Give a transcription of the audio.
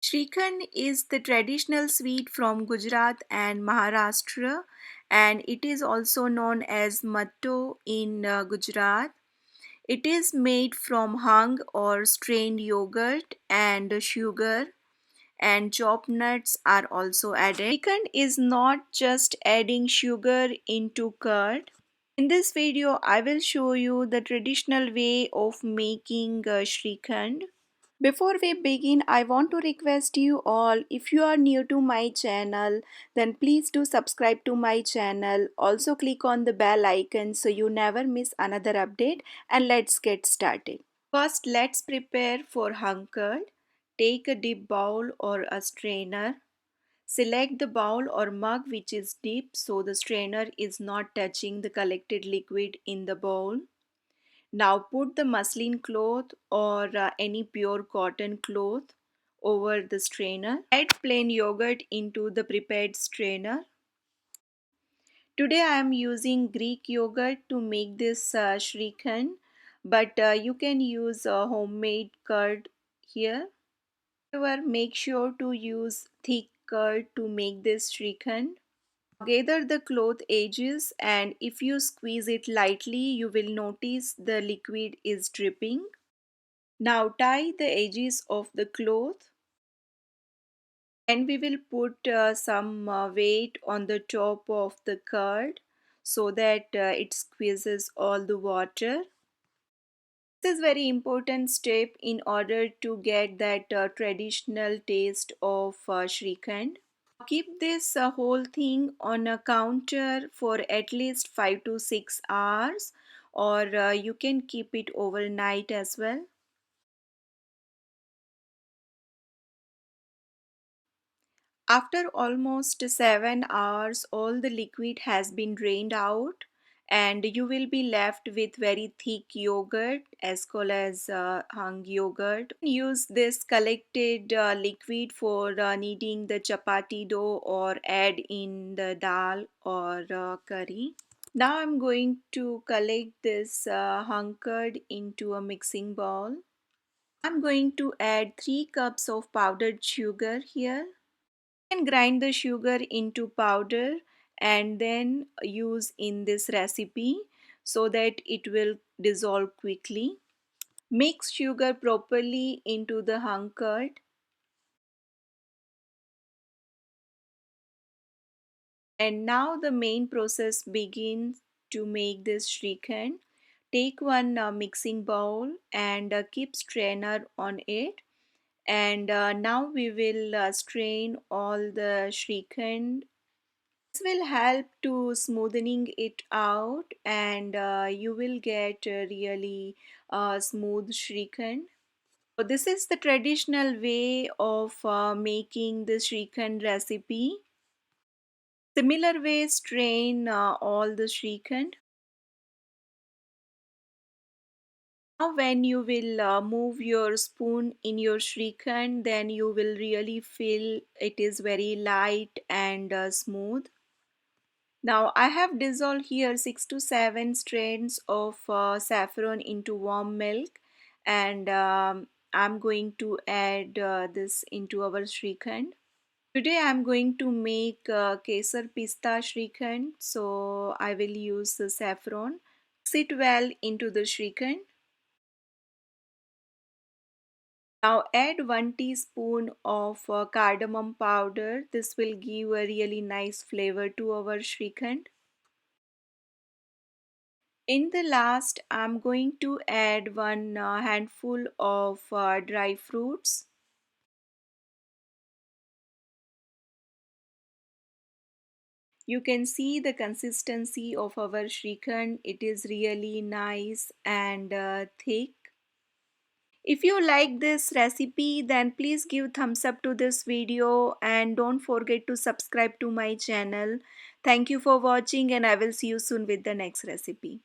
Shrikhand is the traditional sweet from Gujarat and Maharashtra, and it is also known as Matho in Gujarat. It is made from hung or strained yogurt and sugar, and chopped nuts are also added. Shrikhand is not just adding sugar into curd. In this video, I will show you the traditional way of making Shrikhand. Before we begin, I want to request you all, if you are new to my channel, then please do subscribe to my channel. Also click on the bell icon so you never miss another update, and let's get started. First, let's prepare for hung curd. Take a deep bowl or a strainer. Select the bowl or mug which is deep so the strainer is not touching the collected liquid in the bowl. Now put the muslin cloth or any pure cotton cloth over the strainer. Add plain yogurt into the prepared strainer. Today I am using Greek yogurt to make this Shrikhand, but you can use homemade curd here. However, make sure to use thick curd to make this Shrikhand. Gather the cloth edges, and if you squeeze it lightly, you will notice the liquid is dripping. Now tie the edges of the cloth, and we will put some weight on the top of the curd so that it squeezes all the water. This is very important step in order to get that traditional taste of Shrikhand. Keep this whole thing on a counter for at least 5 to 6 hours, or you can keep it overnight as well. After almost 7 hours, all the liquid has been drained out, and you will be left with very thick yogurt as well as hung yogurt. Use this collected liquid for kneading the chapati dough or add in the dal or curry. Now I'm going to collect this hung curd into a mixing bowl. I'm going to add 3 cups of powdered sugar here. Can grind the sugar into powder and then use in this recipe so that it will dissolve quickly. Mix sugar properly into the hung curd, and now the main process begins to make this Shrikhand. Take one mixing bowl and keep strainer on it, and now we will strain all the Shrikhand. This will help to smoothening it out, and you will get a really smooth Shrikhand. So this is the traditional way of making the Shrikhand recipe. Similar way, strain all the Shrikhand. Now when you will move your spoon in your Shrikhand, then you will really feel it is very light and smooth. Now I have dissolved here 6 to 7 strains of saffron into warm milk, and I'm going to add this into our Shrikhand. Today I'm going to make Kesar pista Shrikhand, so I will use the saffron. Mix it well into the Shrikhand. Now add 1 teaspoon of cardamom powder. This will give a really nice flavor to our Shrikhand. In the last, I'm going to add one handful of dry fruits. You can see the consistency of our Shrikhand. It is really nice and thick. If you like this recipe, then please give thumbs up to this video and don't forget to subscribe to my channel. Thank you for watching, and I will see you soon with the next recipe.